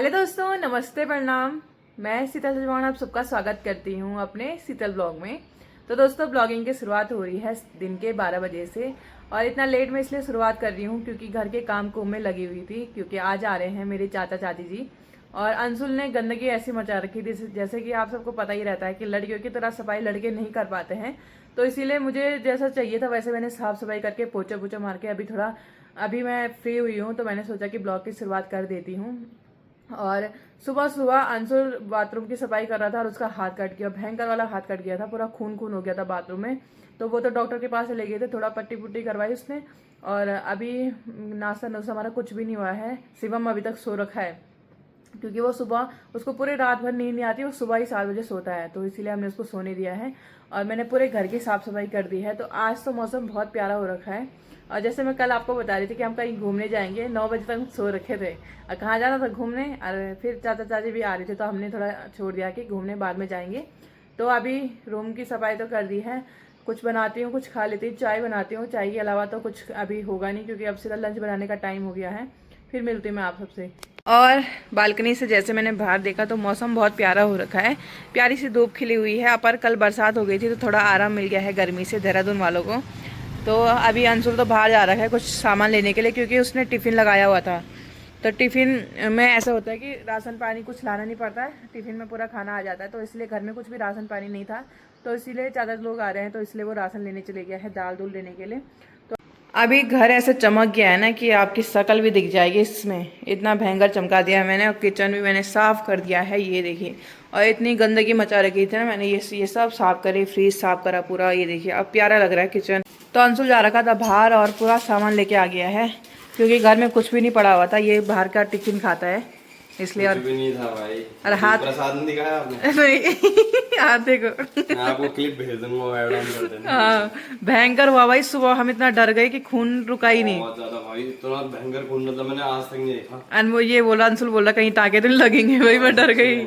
Hello दोस्तों, नमस्ते, प्रणाम। मैं शीतल चौहान आप सबका स्वागत करती हूँ अपने शीतल ब्लॉग में। तो दोस्तों, ब्लॉगिंग की शुरुआत हो रही है दिन के 12 बजे से। और इतना लेट मैं इसलिए शुरुआत कर रही हूँ क्योंकि घर के काम को में लगी हुई थी, क्योंकि आज आ रहे हैं मेरे चाचा चाची जी। और अंशुल ने गंदगी ऐसी मचा रखी थी, जैसे कि आप सबको पता ही रहता है कि लड़कियों की तरह सफाई लड़के नहीं कर पाते हैं। तो इसीलिए मुझे जैसा चाहिए था वैसे मैंने साफ सफाई करके पोछा पोछा मार के अभी मैं फ्री हुई हूँ, तो मैंने सोचा कि ब्लॉग की शुरुआत कर देती हूँ। और सुबह सुबह अंशुल बाथरूम की सफाई कर रहा था और उसका हाथ कट गया, भयंकर वाला हाथ कट गया था, पूरा खून खून हो गया था बाथरूम में। तो वो तो डॉक्टर के पास ले गए थे, थोड़ा पट्टी पुट्टी करवाई उसने। और अभी नाश्ता नुश्ता हमारा कुछ भी नहीं हुआ है। शिवम अभी तक सो रखा है क्योंकि वो सुबह उसको पूरे रात भर नींद नहीं आती, वो सुबह ही 7 बजे सोता है, तो इसीलिए हमने उसको सोने दिया है। और मैंने पूरे घर की साफ सफाई कर दी है। तो आज तो मौसम बहुत प्यारा हो रखा है। और जैसे मैं कल आपको बता रही थी कि हम कहीं घूमने जाएंगे, 9 बजे तक सो रखे थे। और कहाँ जाना था? घूमने। और फिर चाचा चाची भी आ रहे थे, तो हमने थोड़ा छोड़ दिया कि घूमने बाद में जाएंगे। तो अभी रूम की सफाई तो कर दी है, कुछ बनाती हूँ, कुछ खा लेती हूँ, चाय बनाती हूँ। चाय के अलावा तो कुछ अभी होगा नहीं, क्योंकि अब सीधा लंच बनाने का टाइम हो गया है। फिर मिलती हूँ मैं आप सबसे। और बालकनी से जैसे मैंने बाहर देखा तो मौसम बहुत प्यारा हो रखा है, प्यारी सी धूप खिली हुई है। पर कल बरसात हो गई थी, तो थोड़ा आराम मिल गया है गर्मी से देहरादून वालों को। तो अभी अंशुल तो बाहर जा रखा है कुछ सामान लेने के लिए, क्योंकि उसने टिफ़िन लगाया हुआ था। तो टिफ़िन में ऐसा होता है कि राशन पानी कुछ लाना नहीं पड़ता है, टिफ़िन में पूरा खाना आ जाता है। तो इसलिए घर में कुछ भी राशन पानी नहीं था, तो इसीलिए ज़्यादा लोग आ रहे हैं, तो इसलिए वो राशन लेने चले गया है, दाल दूल लेने के लिए। तो अभी घर ऐसे चमक गया है ना कि आपकी शक्ल भी दिख जाएगी इसमें, इतना भयंकर चमका दिया है मैंने। और किचन भी मैंने साफ़ कर दिया है, ये देखिए। और इतनी गंदगी मचा रखी थी ना, मैंने ये सब साफ़ करी, फ्रीज साफ़ करा पूरा, ये देखिए अब प्यारा लग रहा है किचन। तो अंशुल जा रखा था बाहर और पूरा सामान लेके आ गया है, क्योंकि घर में कुछ भी नहीं पड़ा हुआ था। ये बाहर का टिफिन खाता है इसलिए। और भी नहीं था भाई। और हाथ प्रसाद नहीं दिखाया आपने? नहीं हाथ देखो। मैं आपको क्लिप भेज दूंगा, ऐड ऑन कर देना। हाँ, भयंकर हुआ भाई। सुबह हम इतना डर गए कि खून रुका ही नहीं। बहुत ज्यादा भाई, इतना भयंकर खून मतलब मैंने आज तक नहीं देखा। और वो ये बोला, अंशुल बोला कहीं टाके तो नहीं लगेंगे। भाई मैं डर गई,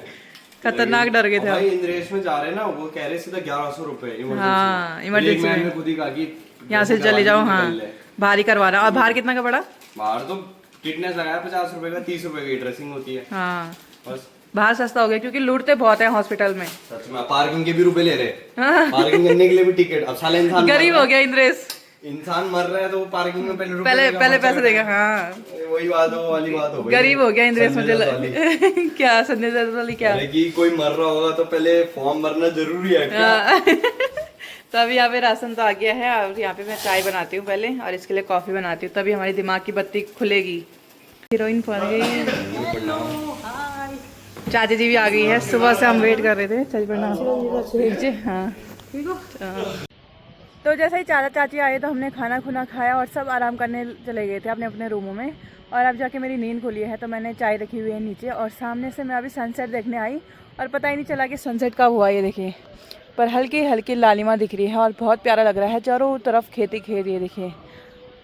खतरनाक डर गए थे भाई हम। इंद्रेश में जा रहे हैं ना, वो कह रहे सीधा 1100 रुपए हाँ, इमरजेंसी इमरजेंसी में खुद ही कहा कि यहाँ से चले जाओ। हाँ, भारी करवा रहा। और बाहर कितना का पड़ा? बाहर तो फिटनेस लगाया 50 रुपए का, 30 रुपए की ड्रेसिंग होती है। हाँ, बस बाहर सस्ता हो गया, क्योंकि लूटते बहुत है हॉस्पिटल में। सच में, पार्किंग के भी रुपए ले रहे, पार्किंग करने के लिए भी टिकट। अब साले इंसान गरीब हो गया इंद्रेश, इंसान मर रहा है तो वो पार्किंग में पहले रुपए पहले पैसे देगा। हाँ, वही बात हो, वाली बात हो गई। गरीब हो गया इंद्रेश मुझे क्या संजय दत्त वाली क्या? कि कोई मर रहा होगा तो पहले फॉर्म भरना जरूरी है क्या? तो अभी यहाँ पे राशन तो आ गया है, और यहाँ पे मैं चाय बनाती हूँ पहले, और इसके लिए कॉफी बनाती हूँ, तभी हमारी दिमाग की बत्ती खुलेगी। हीरोइन पहुंच गई है, चाची जी भी आ गई है। सुबह से हम वेट कर रहे थे। चाची प्रणाम। हाँ, तो जैसे ही चाचा चाची आए तो हमने खाना खुना खाया और सब आराम करने चले गए थे अपने अपने रूमों में। और अब जाके मेरी नींद खुली है, तो मैंने चाय रखी हुई है नीचे, और सामने से मैं अभी सनसेट देखने आई, और पता ही नहीं चला कि सनसेट कब हुआ। ये देखिए, पर हल्की हल्की लालिमा दिख रही है और बहुत प्यारा लग रहा है। चारों तरफ खेती खेत, ये देखिए।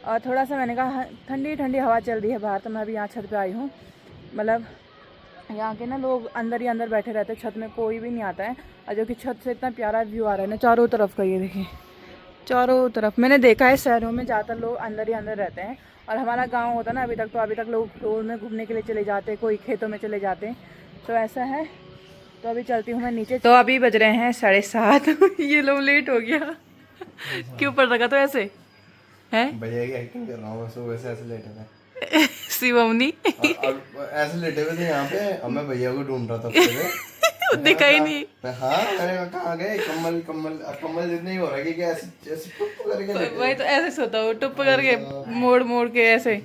और थोड़ा सा मैंने कहा ठंडी ठंडी हवा चल रही है बाहर, तो मैं अभी यहाँ छत पे आई हूँ। मतलब यहाँ के ना लोग अंदर ही अंदर बैठे रहते हैं, छत में कोई भी नहीं आता है। और जो कि छत से इतना प्यारा व्यू आ रहा है ना चारों तरफ का, ये देखिए चारों तरफ। मैंने देखा है शहरों में ज़्यादातर लोग अंदर ही अंदर रहते हैं, और हमारा गांव होता ना अभी तक लोग रोड में घूमने के लिए चले जाते, कोई खेतों में चले जाते। तो ऐसा है। तो अभी चलती हूँ मैं नीचे। तो अभी बज रहे हैं 7:30। ये लोग लेट हो गया। क्यों पड़ रखा तो ऐसे है? भैया की एक्टिंग कर रहा हूँ, सुबह से ऐसे लेटे थे। शिवमनी अब ऐसे लेटे हुए थे यहाँ पे, अब मैं भैया को ढूंढ रहा था। दिखा ही नहीं। हाँ, मैंने कहा कहाँ गए? कम्बल कम्बल कम्बल जितने ही हो रहा है कि ऐसे ऐसे टुप करके वही तो ऐसे सोता हूँ, टुप करके मोड़ मोड़ के ऐसे।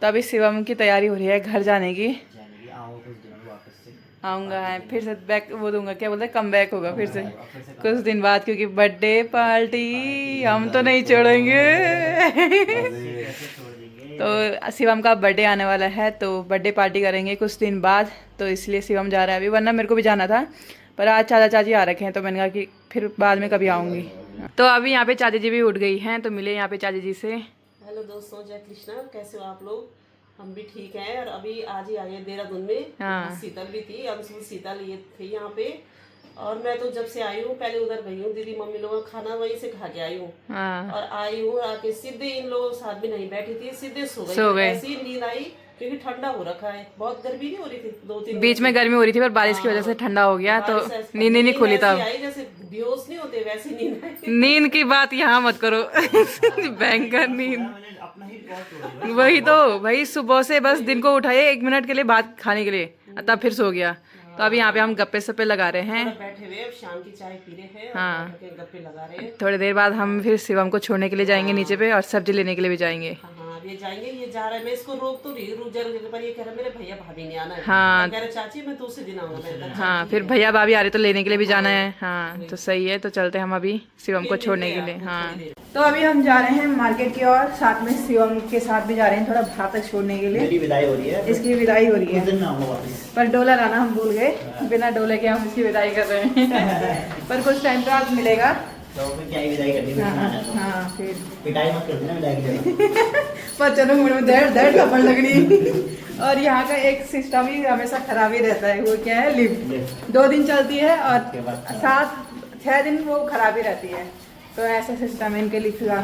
तो अभी शिवम की तैयारी हो रही है घर जाने की। आऊँगा फिर से बैक, वो दूंगा, क्या बोलते हैं, कम बैक होगा फिर से कुछ दिन बाद, क्योंकि बर्थडे पार्टी हम तो नहीं छोड़ेंगे। तो शिवम का बर्थडे आने वाला है, तो बर्थडे पार्टी करेंगे कुछ दिन बाद, तो इसलिए शिवम जा रहा है अभी, वरना मेरे को भी जाना था। पर आज चाचा चाची आ रखे हैं, तो मैंने कहा कि फिर बाद में कभी आऊँगी। तो अभी यहाँ पे चाची जी भी उठ गई हैं, तो मिले यहाँ पे चाची जी से। हेलो दोस्तों, जय कृष्णा, कैसे हो आप लोग? हम भी ठीक हैं। और अभी आज ही आ गए देहरादून में। हाँ। शीतल भी थी, अंशुल शीतल ये थे यहाँ पे। और मैं तो जब से आई हूँ पहले उधर गई हूँ, दीदी मम्मी लोगों का खाना वहीं से खा के आई हूँ। हाँ। और आई हूँ आके सीधे इन लोगों के साथ भी नहीं बैठी थी, सीधे सो सो गई। गए। ऐसी नींद आई क्योंकि ठंडा हो रखा है, बहुत गर्मी नहीं हो रही थी 2-3 बीच में गर्मी हो रही थी पर बारिश की वजह से ठंडा हो गया तो नींद ही नहीं खुली तब। जैसे बेहोश नहीं होते वैसी नींद आई। नींद की बात यहाँ मत करो भयंकर नींद। वही तो भाई, सुबह से बस दिन को उठाए 1 मिनट के लिए भात खाने के लिए, तब फिर सो गया। तो अभी यहाँ पे हम गप्पे सप्पे लगा रहे हैं, बैठे हुए शाम की चाय पी रहे हैं। हाँ। और गप्पे लगा रहे हैं। थोड़ी देर बाद हम फिर शिवम को छोड़ने के लिए जाएंगे नीचे पे, और सब्जी लेने के लिए भी जाएंगे। हाँ ये जाएंगे, ये जा रहा है, मैं इसको रोक तो रही रुक जा पर ये कह रहा मेरे भैया भाभी नहीं आना है। हाँ। कह रहा चाची मैं दूसरे दिन आऊंगा। मैंने कहा, हाँ फिर भैया भाभी आ रहे तो लेने के लिए भी जाना है। हाँ तो सही है, तो चलते हैं हम अभी शिवम को छोड़ने के लिए। हाँ तो अभी हम जा रहे हैं मार्केट की ओर, साथ में शिवम के साथ भी जा रहे हैं थोड़ा भात छोड़ने के लिए। मेरी विदाई हो रही है, इसकी विदाई हो रही है, दिन में आऊंगा वापस। पर डोला लाना हम भूल गए, बिना डोले के हम इसकी विदाई कर रहे हैं पर कुछ टाइम बाद मिलेगा। तो फिर क्या ही विदाई करनी है, हाँ फिर पिटाई मत कर देना विदाई की जगह। पर चलो मुझे में दर्द दर्द थप्पड़ लगनी। और यहाँ का एक सिस्टम ही हमेशा खराब ही रहता है, वो क्या है, लिफ्ट 2 दिन चलती है और 7-6 दिन वो खराब ही रहती है। तो ऐसा सिस्टम है इनके लिफ्ट का।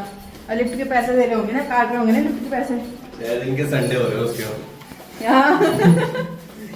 और लिफ्ट के पैसे दे रहे होंगे ना, काट रहे होंगे ना लिफ्ट के पैसे। 6 दिन के संडे हो रहे हैं उसके यहाँ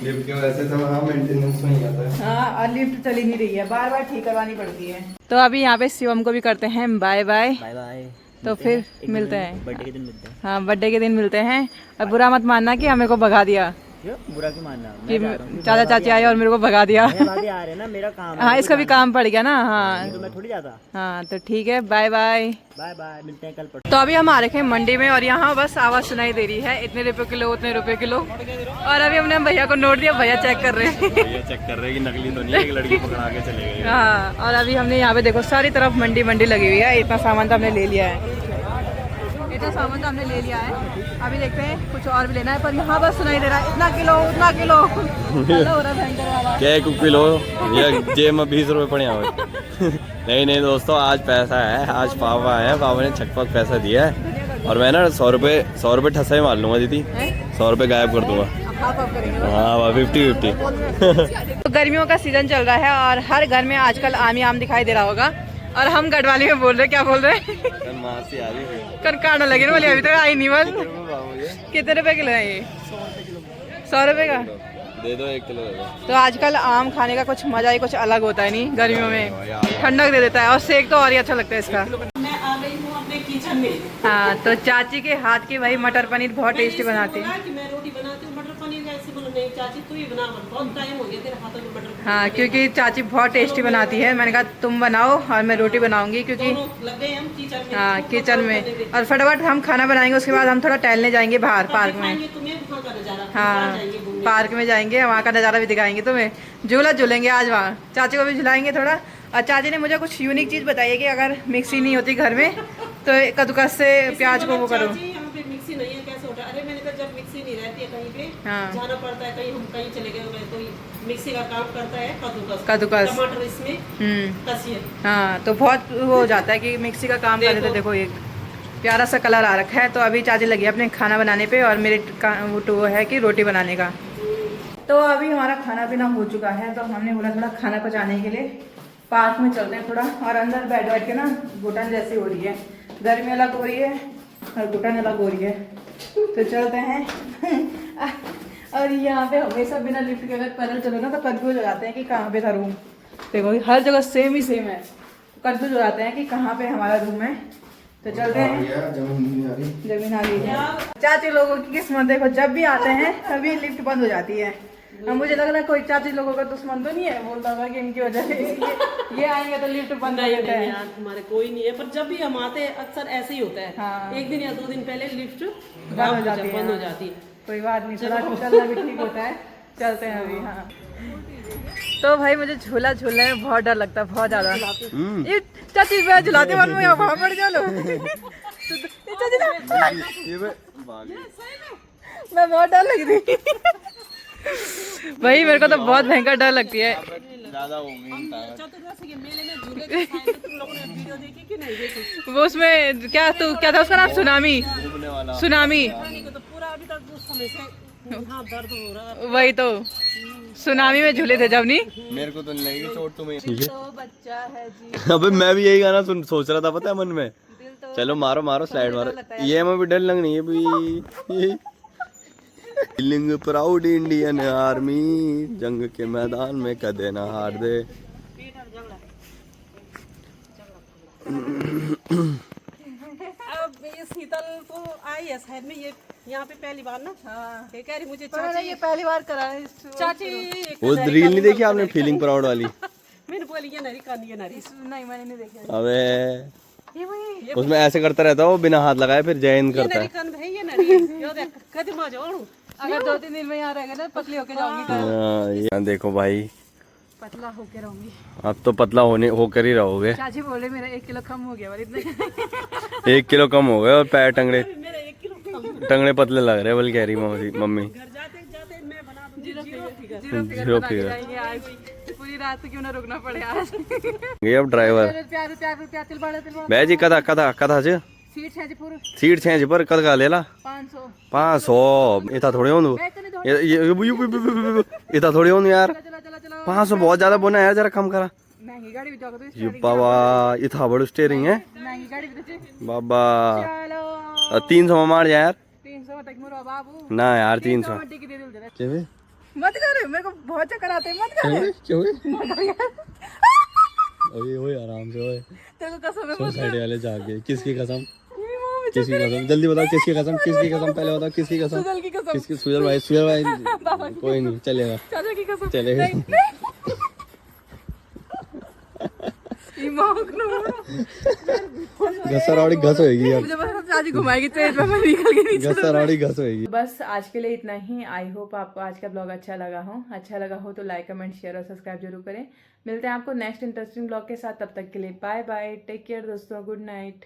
लिफ्ट के वजह से तो हाँ मेंटेनेंस में ही आता है। हाँ और लिफ्ट चली नहीं रही है, बार बार ठीक करवानी पड़ती है। तो अभी यहाँ पे शिवम को भी करते हैं बाय बाय। Bye bye. तो फिर मिलते हैं बर्थडे के दिन मिलते हैं। हाँ बर्थडे के दिन मिलते हैं। और बुरा मत मानना कि हमें को भगा दिया, क्यों बुरा क्यों मानना, कि चाचा चाची आए और मेरे को भगा दिया। आ रहे हैं ना, मेरा काम है। हाँ इसका भी काम पड़ गया ना। हाँ तो मैं थोड़ी जाता। हाँ तो ठीक है, बाय बाय। बाय बाय, मिलते हैं कल परसों। तो अभी हम आ रखे हैं मंडी में और यहाँ बस आवाज़ सुनाई दे रही है, इतने रुपए किलो उतने रुपए किलो। और अभी हमने भैया को नोट दिया, भैया चेक कर रहे हैं। ये चेक कर रहे हैं कि नकली तो नहीं है, एक लड़की पकड़ा के चले गए। हाँ और अभी हमने यहाँ पे देखो सारी तरफ मंडी मंडी लगी हुई है, इतना सामान तो हमने ले लिया है, इतना सामान तो हमने ले लिया है। अभी देखते हैं कुछ और भी लेना है, पर यहाँ बस सुनाई दे रहा है इतना किलो उतना किलो। हो रहा है भयंकर वाला। क्या 1 किलो या जेब में 20 रुपए पड़े हुए। नहीं दोस्तों, आज पैसा है, आज पापा है, पापा ने छकपक पैसा दिया है। और मैं ना 100 रुपए ठसा ही मार लूंगा दीदी, 100 रुपए गायब कर दूंगा। हाँ 50-50। तो गर्मियों का सीजन चल रहा है और हर घर में आजकल आम ही आम दिखाई दे रहा होगा। और हम गढ़वाली में बोल रहे, क्या बोल रहे हैं? काटने लगे बोले, अभी तक आई नहीं बस। कितने रुपए किलो है ये? 100 रुपए का दे दो, 1 किलो दे दो। तो आजकल आम खाने का कुछ मजा ही कुछ अलग होता है, नहीं गर्मियों में ठंडक दे देता है, और सेक तो और ही अच्छा लगता है इसका। मैं आ गई हूँ अपने किचन में। हाँ तो चाची के हाथ की भाई मटर पनीर बहुत टेस्टी बनाती है। कि मैं रोटी बनाती हूँ, मटर पनीर ऐसे बोलो, नहीं चाची तू ही बना, बहुत टाइम हो गया तेरे हाथों में मटर पनीर। हाँ क्योंकि चाची बहुत टेस्टी बनाती है, मैंने कहा तुम बनाओ और मैं रोटी बनाऊंगी, क्योंकि लग गए हम किचन में। हाँ किचन में। और फटाफट हम खाना बनाएंगे, उसके बाद हम थोड़ा टहलने जाएंगे बाहर पार्क में। तुम्हें वहाँ का नजारा हाँ पार्क में जाएंगे, वहाँ का नज़ारा भी दिखाएंगे तुम्हें। झूला झूलेंगे आज वहाँ, चाची को भी झुलाएंगे थोड़ा। और चाची ने मुझे कुछ यूनिक चीज़ बताई है कि अगर मिक्सी नहीं होती घर में तो कद्दूकस से प्याज को वो करो। यहाँ पे मिक्सी नहीं है, कैसे होता है? अरे मैंने कहा जब मिक्सी नहीं रहती है कहीं पे, हाँ। जाना पड़ता है, कहीं हम कहीं चले गए तो मिक्सी का काम करता है कद्दूकस। टमाटर इसमें कसिए। हाँ तो बहुत वो हो जाता है कि मिक्सी का काम कर देते। देखो ये प्यारा सा कलर आ रखा है। तो अभी चाची लगी है अपने खाना बनाने पे और मेरे वो है कि रोटी बनाने का। तो अभी हमारा खाना पीना हो चुका है, तो हमने बोला थोड़ा खाना पचाने के लिए पार्क में चलते हैं थोड़ा, और अंदर बैठ बैठ के ना घुटन जैसी हो रही है, गर्मी अलग हो रही है और घुटन अलग हो रही है। तो चलते हैं। और यहाँ पे हमेशा बिना लिफ्ट के अगर पैदल चलो ना तो कंफ्यूज हो जाते हैं कि कहाँ पे था रूम। देखो हर जगह सेम ही सेम है, कंफ्यूज हो जाते हैं कि कहाँ पे हमारा रूम है। तो चलते हैं। जमीन आ गई है। चाची लोगों की किस्मत देखो, जब भी आते हैं तभी लिफ्ट बंद हो जाती है। अब मुझे लग रहा है कोई चाची लोगों का दुश्मन तो नहीं है, बोलता होगा कि इनकी वजह से ये आएंगे तो लिफ्ट बंद हो जाता है। यार हमारे कोई नहीं है, पर जब भी हम आते हैं अक्सर ऐसे ही होता है। हाँ। 1 दिन या 2 दिन पहले लिफ्ट बंद हो जाती है। बंद हो जाती है। कोई बात नहीं, थोड़ा चलना भी ठीक होता है। चलते हैं अभी। हाँ तो भाई मुझे झूला झूलने में बहुत डर लगता है, बहुत ज्यादा। ये चाची मैं झुलाते मन में वहां पड़ जा लो। मैं बहुत डर लग रही भाई, मेरे को तो बहुत भयंकर डर लगती है। वो उसमें क्या था उसका नाम? सुनामी। वही तो सुनामी में झूले थे जब। नहीं मेरे को तो नहीं लगी चोट तुम्हें। तो बच्चा है जी। अबे मैं भी यही गाना सोच रहा था, पता है मन में। चलो मारो स्लाइड मारो। ये हमें भी डर लग नहीं है भी। फीलिंग प्राउड इंडियन आर्मी, जंग के मैदान में कदे ना हार दे। अब ये शीतल तो आई है शायद में, ये यहाँ पे पहली बार ना। हाँ। ये कह रही मुझे चाची, ये पहली बार करा है चाची वो रील नहीं देखी आपने, फीलिंग प्राउड वाली? मैंने बोली ये नरी कानी ये नरी। नहीं मैंने नहीं देखा। अबे ये वही उसमें ऐसे करता रहता है वो, बिना हाथ लगाए फिर जय हिंद ये करता नरी है। कान भाई, ये नरी यो देख कदम आ जाओ। अगर 2-3 दिन में यहाँ रहेगा ना पतली होके जाऊंगी। हाँ, ये देखो भाई, पतला होके रहूंगी। अब तो पतला होकर ही रहोगे। चाची बोले मेरा 1 किलो कम हो गया और इतने 1 किलो कम हो गए और पैर टंगड़े पतले लग रहे हैं, बोल कह रही मम्मी। घर जाते जाते मैं बना दूंगी जीरो जीरो फिगर फिगर। जाएंगे आज। पूरी रात क्यों ना रुकना पड़े आज। ये अब ड्राइवर रुपया तिल बड़ा बह जी कदा च सीट है जी पूरी सीट छेंज पर कद का ले ला 500 500 इतना थोड़ी होंदू, इतना थोड़ी होंदू यार। चला चला चला 500 बहुत ज्यादा बोना यार, जरा कम करा। महंगी गाड़ी भी जाओगे तो ये बाबा इतना बड़ो स्टेयरिंग है महंगी गाड़ी भी तो बाबा। चलो 300 में मार जा यार। 300 तक मुरो बाबू ना यार 300 मिनट की दे दे जरा। क्या बे? मत कर, मेरे को बहुत चक्कर आते हैं, मत कर। क्या हुए? ओए ओए आराम से ओए। तेरे को कसम है मत सोसाइटी वाले जाके किसकी कसम? मेरी मां में किसकी कसम? जल्दी बताओ किसकी कसम? किसकी कसम? पहले बताओ किसकी कसम? सुजल की कसम, किसकी? सुजल भाई कोई नहीं चलेगा, चाचा की कसम चलेगा। दिमाग ना घसराड़ी घस होएगी यार, मुझे बस चाची घुमाएगी पेट में, मैं निकल के नीचे। घसराड़ी घस होएगी। बस आज के लिए इतना ही। आई होप आपको आज का ब्लॉग अच्छा लगा हो तो लाइक कमेंट शेयर और सब्सक्राइब जरूर करें। मिलते हैं आपको नेक्स्ट इंटरेस्टिंग ब्लॉग के साथ, तब तक के लिए बाय बाय, टेक केयर दोस्तों, गुड नाइट।